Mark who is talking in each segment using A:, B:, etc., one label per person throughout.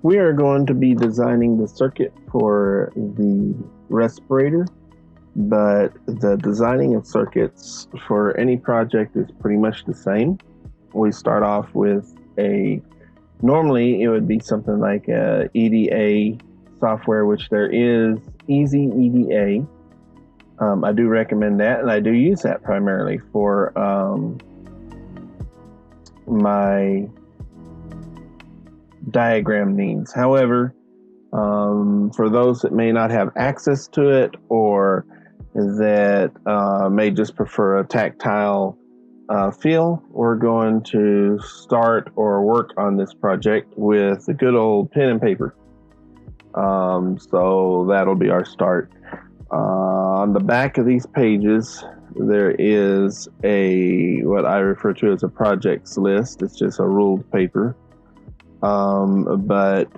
A: We are going to be designing the circuit for the respirator, but the designing of circuits for any project is pretty much the same. We start off with normally it would be something like a EDA software, which there is Easy EDA. I do recommend that, and I do use that primarily for my diagram needs. However, for those that may not have access to it or that may just prefer a tactile feel, we're going to start or work on this project with a good old pen and paper. So that'll be our start. On the back of these pages, there is what I refer to as a projects list. It's just a ruled paper. But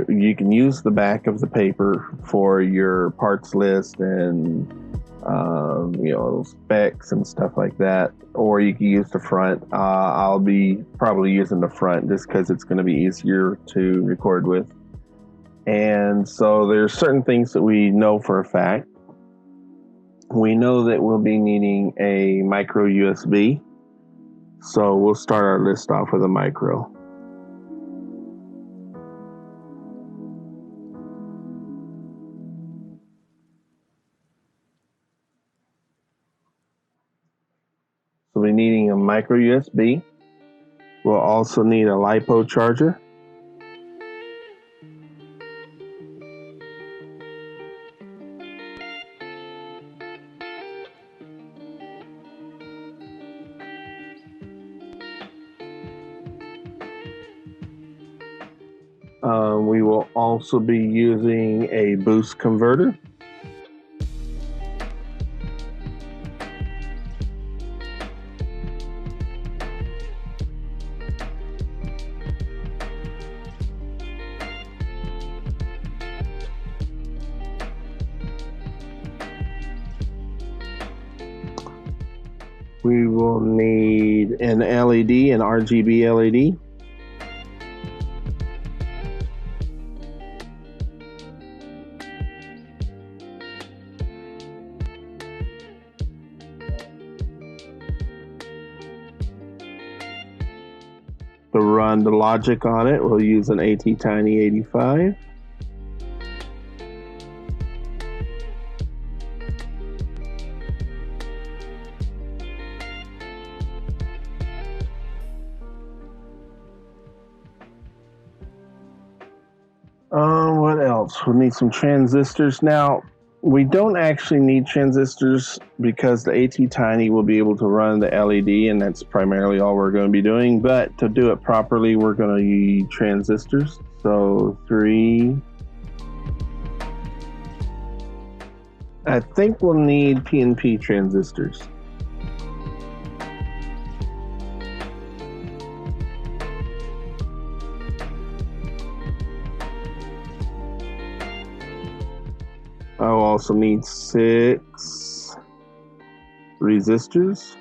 A: you can use the back of the paper for your parts list and specs and stuff like that, or you can use the front. I'll be probably using the front just because it's going to be easier to record with. And so there's certain things that we know for a fact. We know that we'll be needing a micro USB, so we'll start our list off with a micro. So we'll be needing a micro USB. We'll also need a LiPo charger. We will also be using a boost converter. We will need an LED, an RGB LED. To run the logic on it, we'll use an AT-Tiny 85. What else? We'll need some transistors. Now, we don't actually need transistors because the AT-Tiny will be able to run the LED, and that's primarily all we're going to be doing. But to do it properly, we're going to need transistors. So 3. I think we'll need PNP transistors. I'll also need 6 resistors.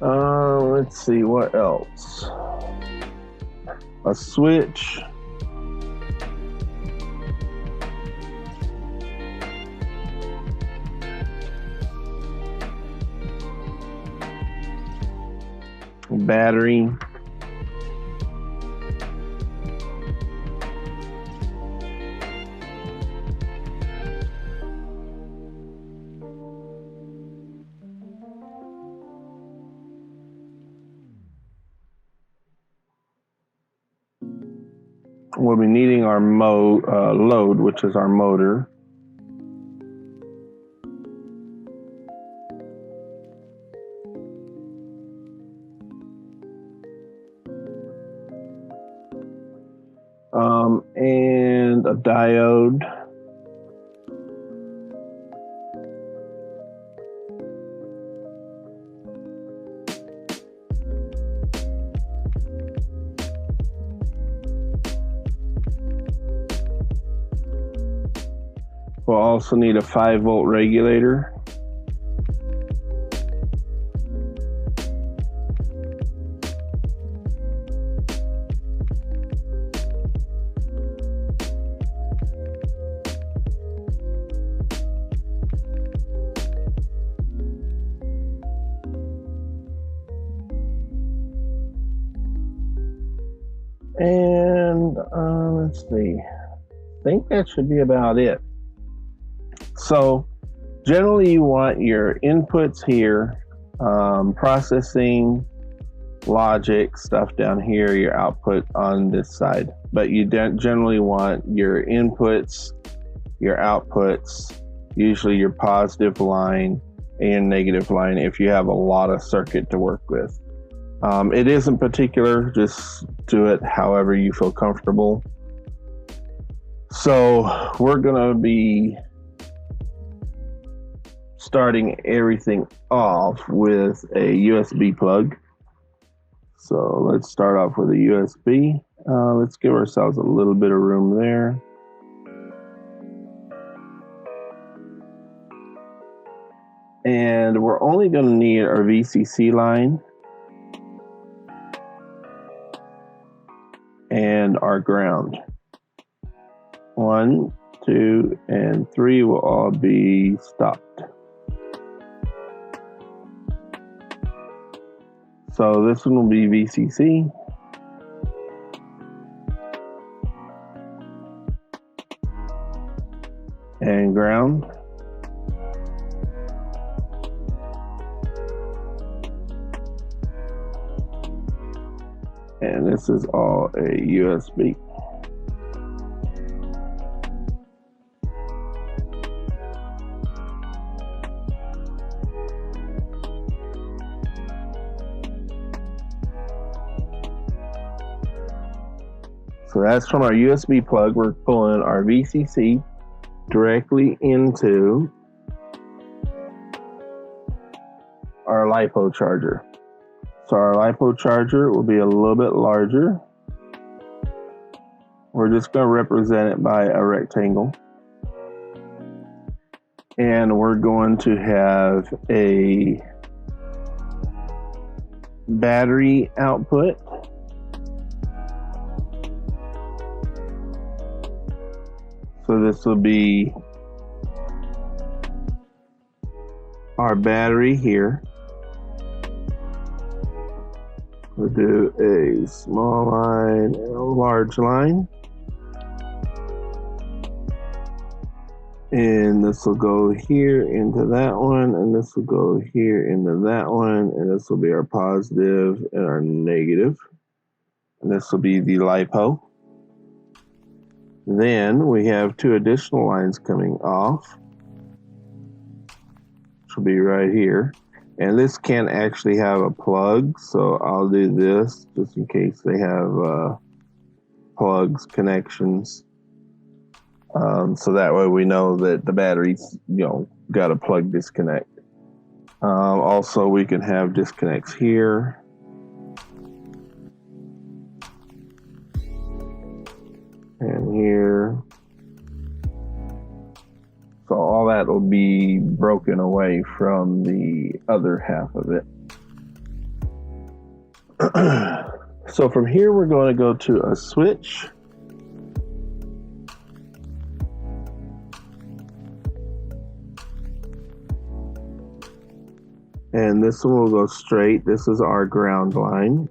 A: Let's see, what else? A switch. Battery. We'll be needing our load, which is our motor. And a diode. We'll also need a 5-volt regulator. And let's see, I think that should be about it. So generally you want your inputs here, processing, logic stuff down here, your output on this side. But you generally want your inputs, your outputs, usually your positive line and negative line if you have a lot of circuit to work with. It isn't particular, just do it however you feel comfortable. So we're going to be starting everything off with a USB plug. So let's start off with a USB. Let's give ourselves a little bit of room there. And we're only going to need our VCC line and our ground. 1, 2, and 3 will all be stopped. So this one will be VCC. And ground. And this is all a USB. So that's from our USB plug. We're pulling our VCC directly into our LiPo charger. So our LiPo charger will be a little bit larger. We're just going to represent it by a rectangle. And we're going to have a battery output. So this will be our battery here. We'll do a small line and a large line. And this will go here into that one, and this will go here into that one, and this will be our positive and our negative. And this will be the LiPo. Then we have 2 additional lines coming off, which will be right here. And this can actually have a plug, so I'll do this just in case they have plugs, connections. So that way we know that the battery's, got a plug disconnect. Also, we can have disconnects here. And here. So all that will be broken away from the other half of it. So from here, we're going to go to a switch. And this one will go straight. This is our ground line.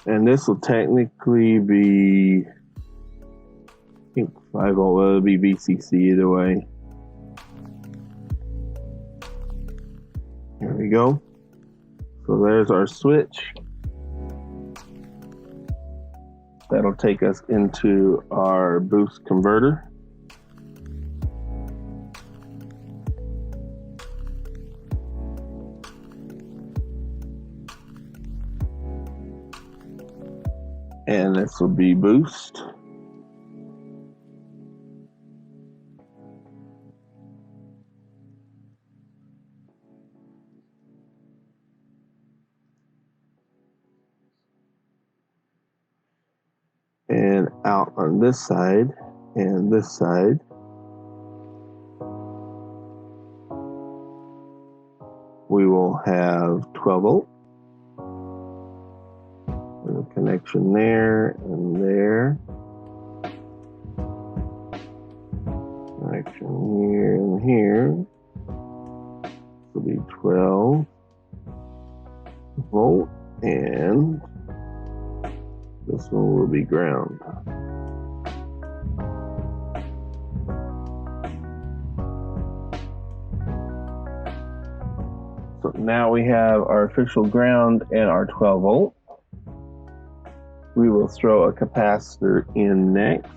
A: And this will technically be, I think 5 volt, it'll be VCC either way. Here we go. So there's our switch. That'll take us into our boost converter. And this will be boost. And out on this side and this side, we will have 12 volt. There's a connection there and there. connection here and here. This will be 12 volt, and this one will be ground. So now we have our official ground and our 12 volt. We will throw a capacitor in next.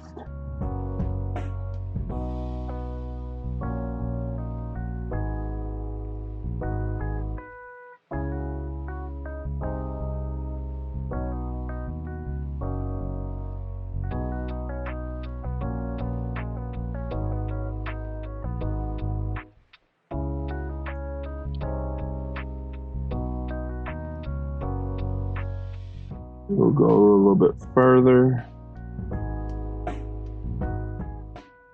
A: We'll go a little bit further,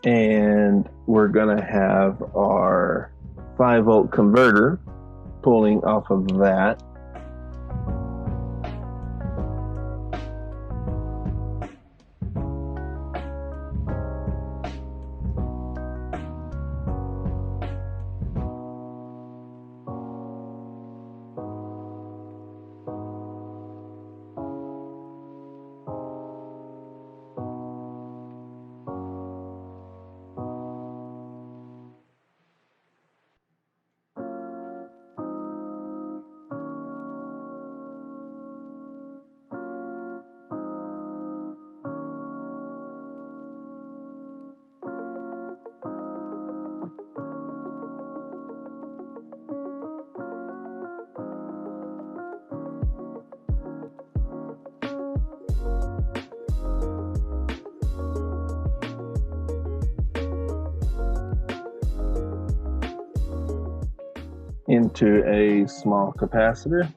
A: and we're going to have our 5 volt converter pulling off of that. Into a small capacitor.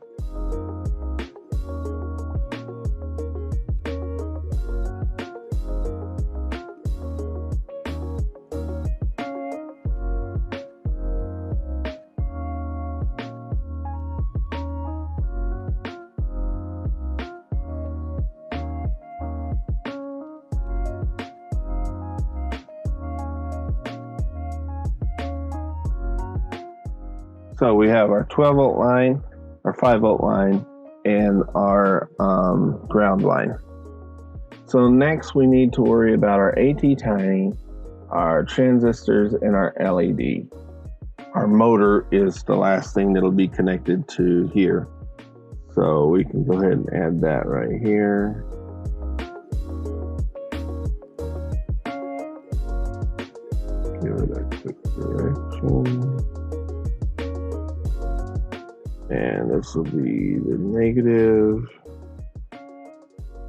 A: So we have our 12 volt line, our 5 volt line, and our ground line. So next we need to worry about our AT-Tiny, our transistors, and our LED. Our motor is the last thing that'll be connected to here. So we can go ahead and add that right here. Give it a quick direction. And this will be the negative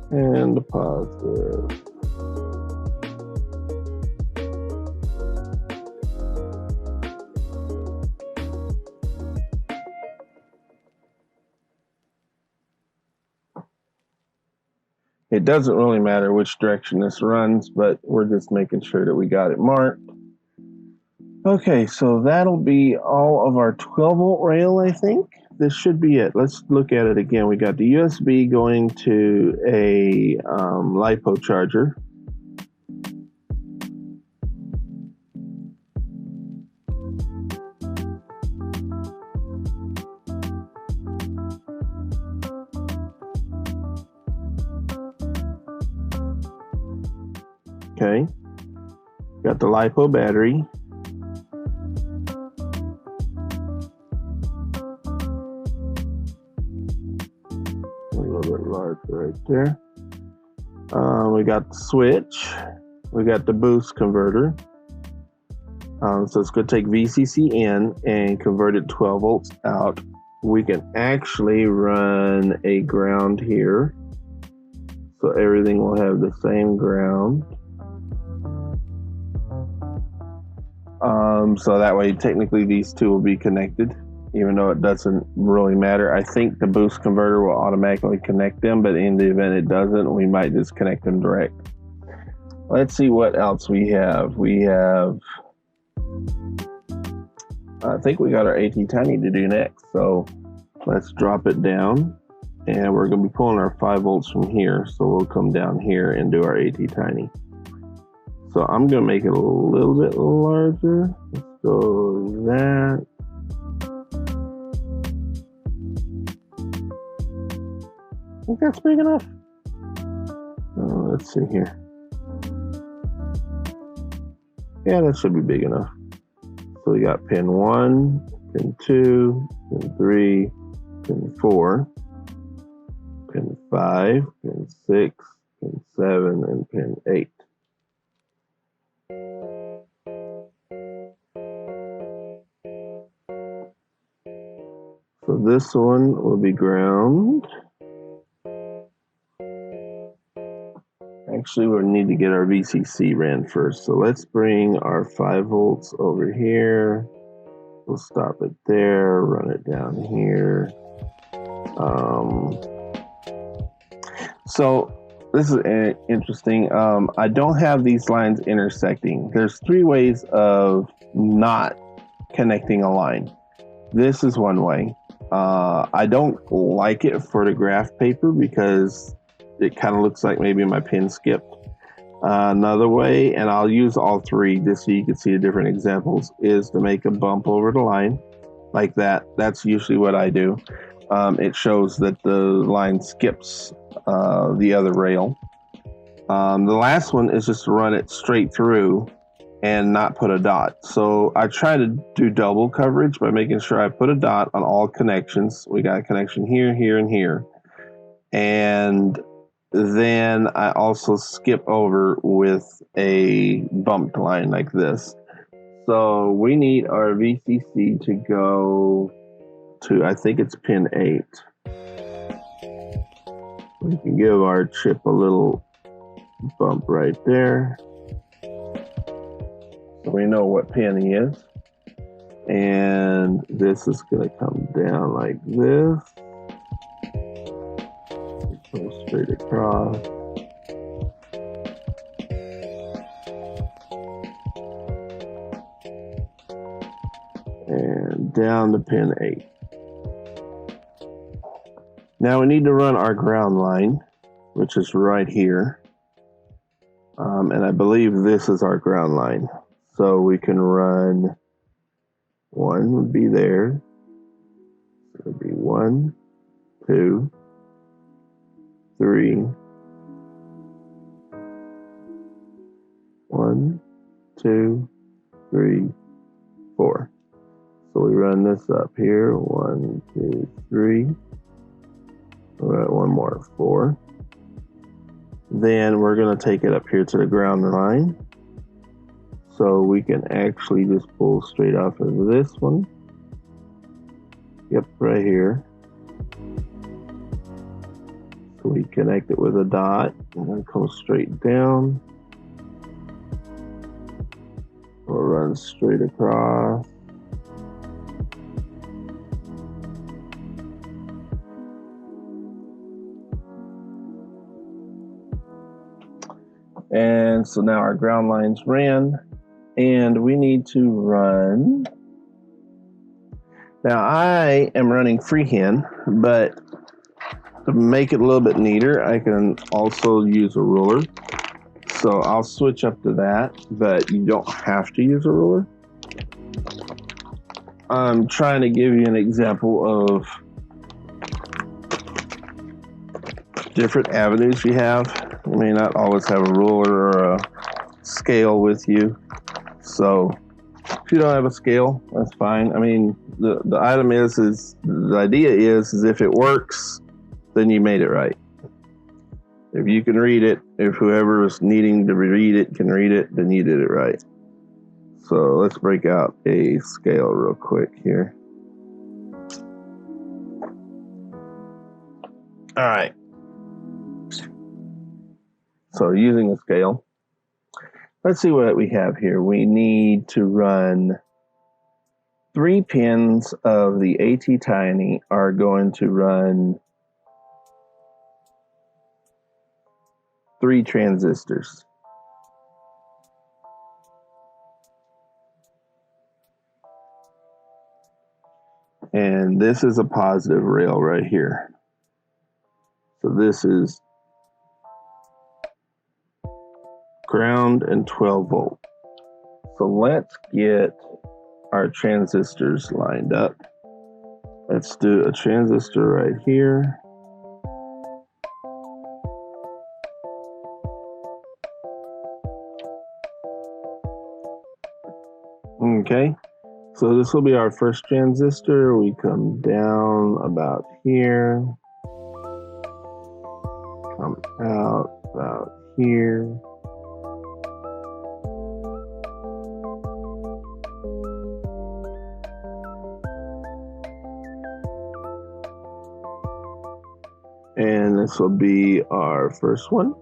A: and the positive. It doesn't really matter which direction this runs, but we're just making sure that we got it marked. Okay, so that'll be all of our 12 volt rail, I think. This should be it. Let's look at it again. We got the USB going to a LiPo charger. Okay, got the LiPo battery. A little bit larger right there. We got the switch. We got the boost converter. So it's going to take VCC in and convert it 12 volts out. We can actually run a ground here. So everything will have the same ground. So that way technically these two will be connected, even though it doesn't really matter. I think the boost converter will automatically connect them, but in the event it doesn't, we might just connect them direct. Let's see what else we have. We have, I think we got our AT-Tiny to do next. So let's drop it down, and we're going to be pulling our 5 volts from here. So we'll come down here and do our AT-Tiny. So I'm going to make it a little bit larger. Let's go that. I think that's big enough. Let's see here. Yeah, that should be big enough. So we got pin 1, pin 2, pin 3, pin 4, pin 5, pin 6, pin 7, and pin 8. So this one will be ground. Actually, we'll need to get our VCC ran first. So let's bring our 5 volts over here. We'll stop it there, run it down here. So this is interesting. I don't have these lines intersecting. There's 3 ways of not connecting a line. This is one way. I don't like it for the graph paper because it kind of looks like maybe my pin skipped. Another way, and I'll use all 3 just so you can see the different examples, is to make a bump over the line like that. That's usually what I do. It shows that the line skips the other rail. The last one is just to run it straight through and not put a dot. So I try to do double coverage by making sure I put a dot on all connections. We got a connection here, here, and here. And then I also skip over with a bumped line like this. So we need our VCC to go to, I think it's pin 8. We can give our chip a little bump right there, so we know what pin he is. And this is going to come down like this. Go straight across. And down to pin 8. Now we need to run our ground line, which is right here. And I believe this is our ground line. So we can run, 1 would be there. So it would be 1, 2, 3, 1, 2, 3, 4. So we run this up here, 1, 2, 3. We'll run 1 more, 4. Then we're going to take it up here to the ground line. So we can actually just pull straight off of this one. Yep, right here. So we connect it with a dot and then come straight down. We'll run straight across. And so now our ground line's ran, and we need to run. Now I am running freehand, but to make it a little bit neater, I can also use a ruler. So I'll switch up to that, but you don't have to use a ruler. I'm trying to give you an example of different avenues you have. You may not always have a ruler or a scale with you. So if you don't have a scale, that's fine. I mean, the item is the idea is if it works, then you made it right. If you can read it, if whoever is needing to read it can read it, then you did it right. So let's break out a scale real quick here. All right. So using a scale, let's see what we have here. We need to run 3 pins of the AT Tiny are going to run 3 transistors. And this is a positive rail right here. So this is ground, and 12 volt. So let's get our transistors lined up. Let's do a transistor right here. Okay, so this will be our first transistor. We come down about here, come out about here. And this will be our first one.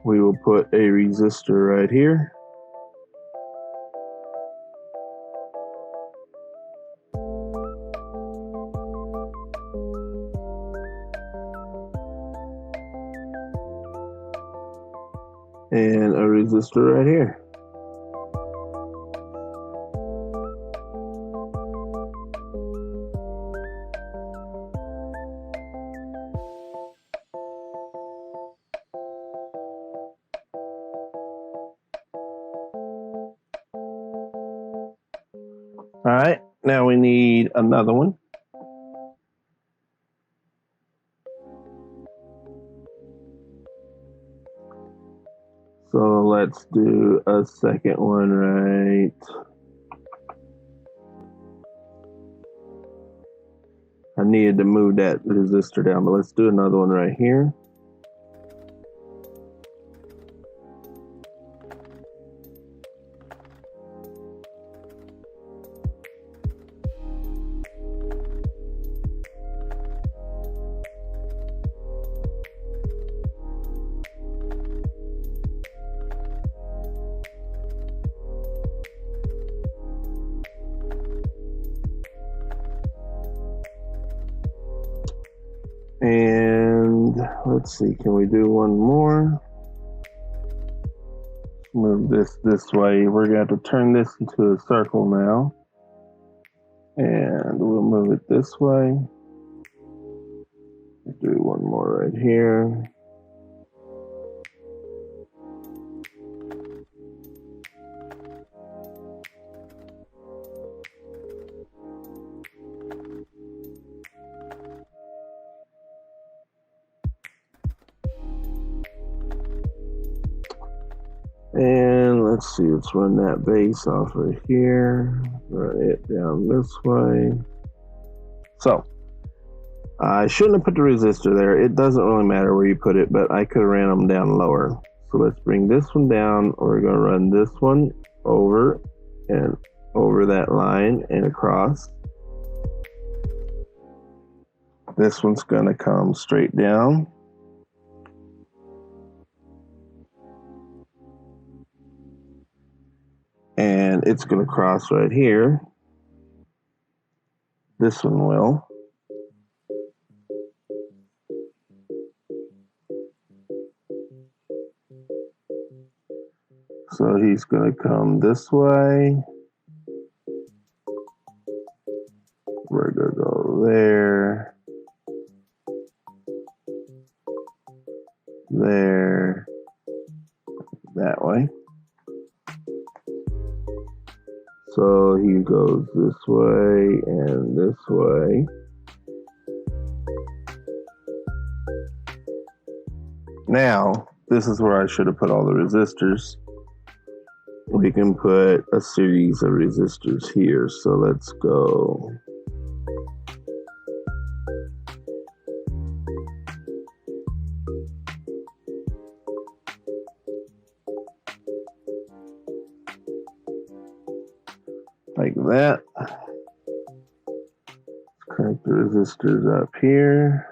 A: We will put a resistor right here. And a resistor right here. All right, now we need another one. So let's do a second one right. I needed to move that resistor down, but let's do another one right here. And let's see, can we do one more? Move this way. We're going to have to turn this into a circle now. And we'll move it this way. Do one more right here. And let's see, let's run that base off of here, run it down this way. So, I shouldn't have put the resistor there. It doesn't really matter where you put it, but I could have ran them down lower. So let's bring this one down. We're going to run this one over and over that line and across. This one's going to come straight down. And it's going to cross right here. This one will. So he's going to come this way. We're going to go there. There. That way. So he goes this way and this way. Now, this is where I should have put all the resistors. We can put a series of resistors here. So let's go. Like that. Crank the resistors up here.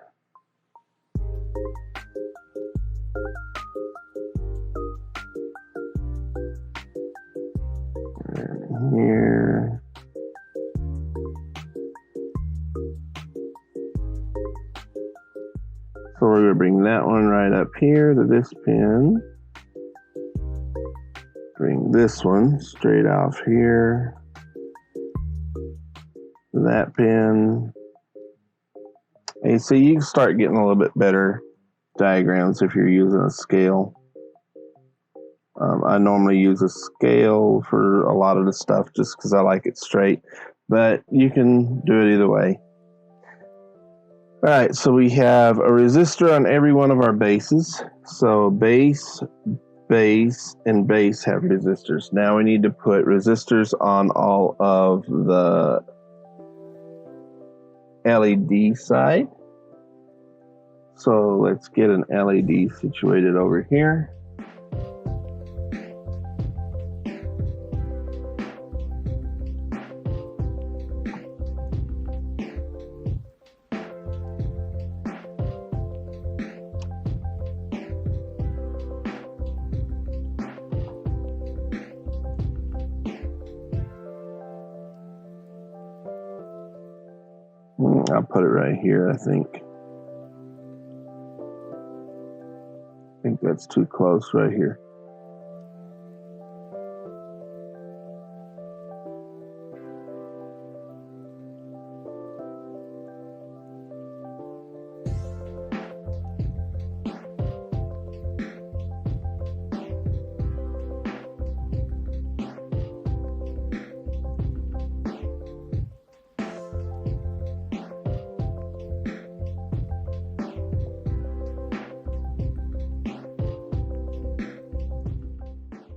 A: And here. So we're going to bring that one right up here to this pin. Bring this one straight off here. That pin, Okay, so you can start getting a little bit better diagrams if you're using a scale. I normally use a scale for a lot of the stuff just because I like it straight, but you can do it either way. All right, so we have a resistor on every one of our bases. So base, base, and base have resistors. Now we need to put resistors on all of the LED side. So let's get an LED situated over here. I'll put it right here, I think. I think that's too close right here.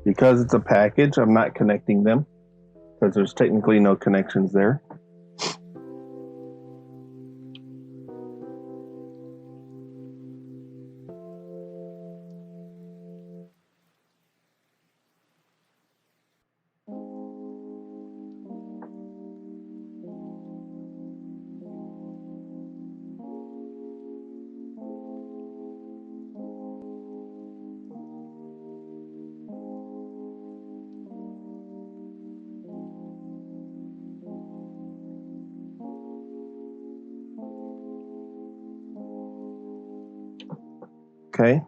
A: Because it's a package, I'm not connecting them because there's technically no connections there. Okay,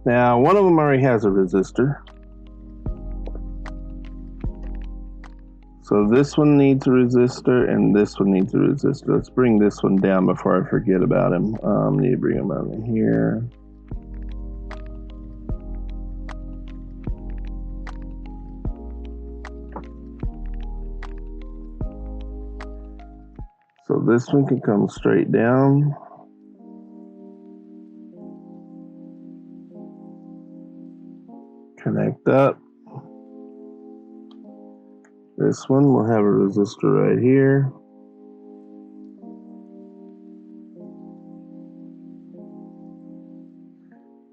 A: now one of them already has a resistor. So this one needs a resistor and this one needs a resistor. Let's bring this one down before I forget about him. Need to bring him out in here. So this one can come straight down. Connect up. This one will have a resistor right here.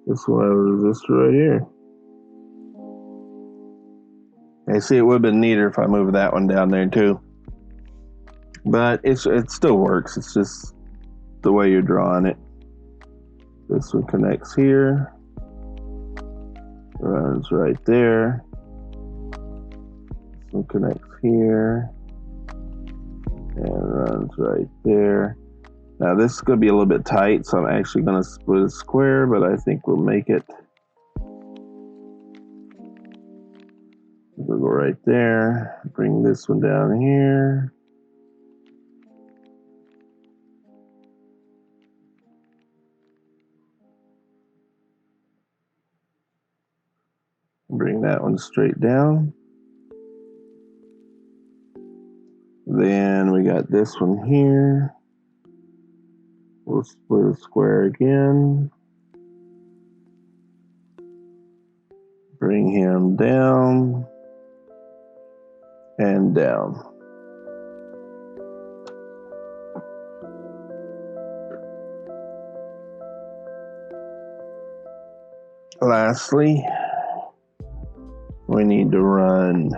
A: This will have a resistor right here. I see it would have been neater if I moved that one down there too. But it still works. It's just the way you're drawing it. This one connects here. Runs right there. This one connects here. And runs right there. Now this is going to be a little bit tight, so I'm actually going to split a square, but I think we'll make it. We'll go right there. Bring this one down here. Bring that one straight down. Then we got this one here. We'll split a square again. Bring him down and down. Lastly, we need to run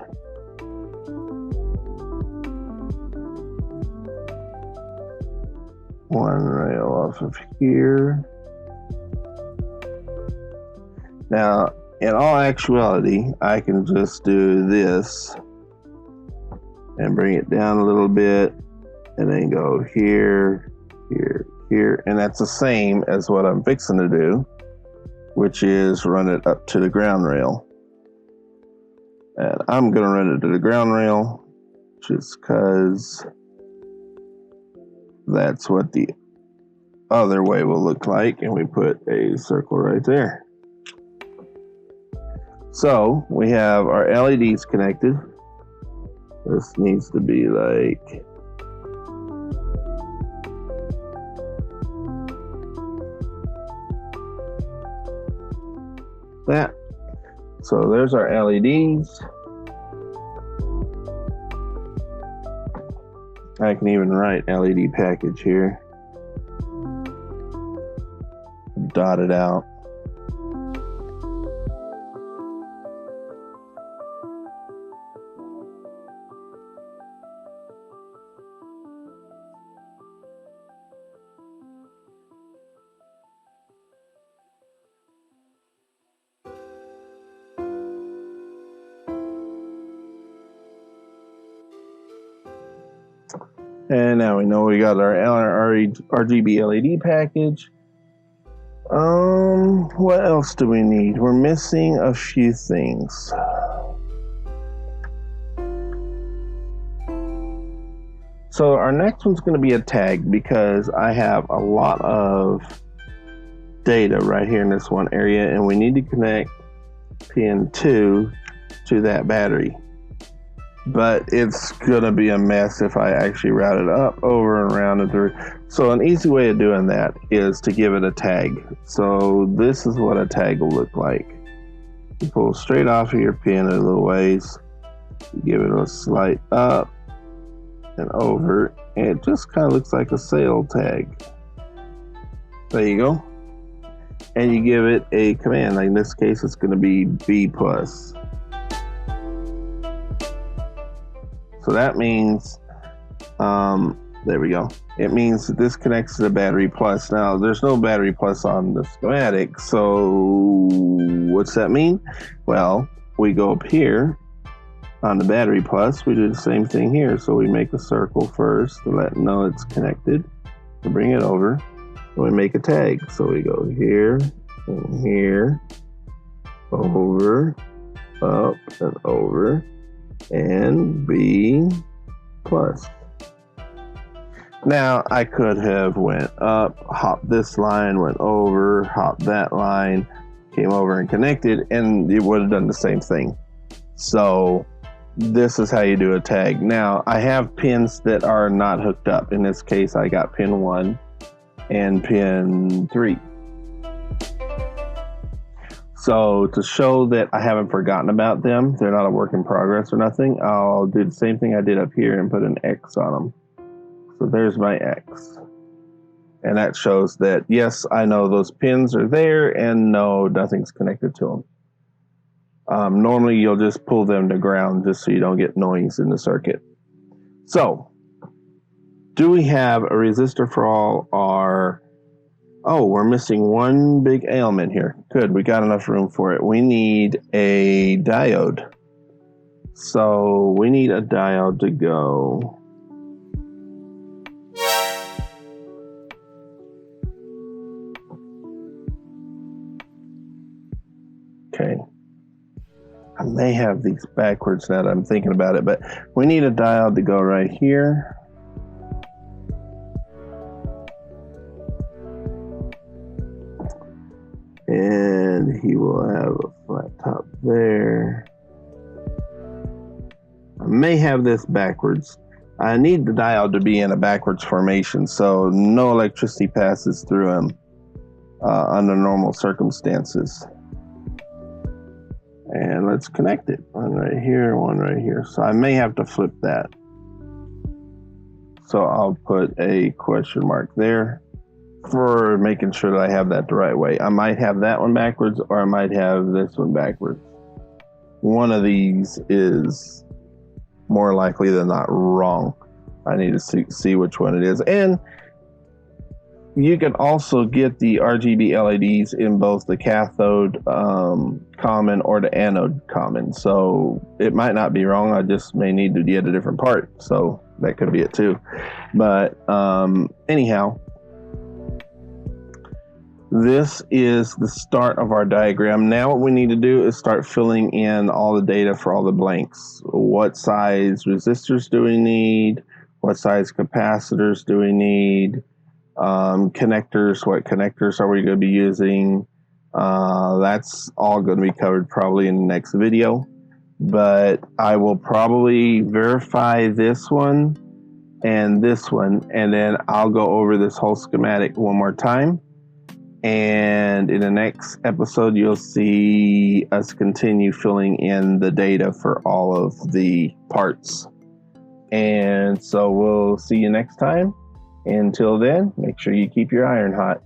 A: one rail off of here. Now, in all actuality, I can just do this and bring it down a little bit and then go here, here, here. And that's the same as what I'm fixing to do, which is run it up to the ground rail. And I'm going to run it to the ground rail just because that's what the other way will look like, and we put a circle right there. So we have our LEDs connected. This needs to be like that. So there's our LEDs. I can even write LED package here. Dot it out. And now we know we got our RGB LED package. What else do we need? We're missing a few things. So our next one's going to be a tag, because I have a lot of data right here in this one area, and we need to connect pin 2 to that battery. But it's going to be a mess if I actually route it up, over, and around and through. So an easy way of doing that is to give it a tag. So this is what a tag will look like. You pull straight off of your pin a little ways, give it a slight up and over, and it just kind of looks like a sale tag. There you go. And you give it a command. Like in this case, it's going to be B+. So that means, there we go. It means that this connects to the battery plus. Now, there's no battery plus on the schematic, so what's that mean? Well, we go up here on the battery plus, we do the same thing here. So we make a circle first to let it know it's connected. We bring it over, and we make a tag. So we go here, and here, over, up, and over, and B+. Now I could have went up, hopped this line, went over, hopped that line, came over and connected, and it would have done the same thing. So this is how you do a tag. Now I have pins that are not hooked up. In this case, I got pin 1 and pin 3. So to show that I haven't forgotten about them, they're not a work in progress or nothing, I'll do the same thing I did up here and put an X on them. So there's my X. And that shows that, yes, I know those pins are there, and no, nothing's connected to them. Normally, you'll just pull them to ground just so you don't get noise in the circuit. So, do we have a resistor for all our... Oh, we're missing one big ailment here. Good, we got enough room for it. We need a diode. So we need a diode to go. Okay. I may have these backwards now that I'm thinking about it, but we need a diode to go right here. And he will have a flat top there. I may have this backwards. I need the diode to be in a backwards formation so no electricity passes through him under normal circumstances. And let's connect it. One right here, one right here. So I may have to flip that. So I'll put a question mark there for making sure that I have that the right way. I might have that one backwards, or I might have this one backwards. One of these is more likely than not wrong. I need to see which one it is. And you can also get the RGB LEDs in both the cathode common or the anode common. So it might not be wrong. I just may need to get a different part. So that could be it too. But anyhow, this is the start of our diagram. Now what we need to do is start filling in all the data for all the blanks. What size resistors do we need? What size capacitors do we need? Connectors, what connectors are we going to be using? That's all going to be covered probably in the next video. But I will probably verify this one and this one, and then I'll go over this whole schematic one more time. And in the next episode, you'll see us continue filling in the data for all of the parts. And so we'll see you next time. Until then, make sure you keep your iron hot.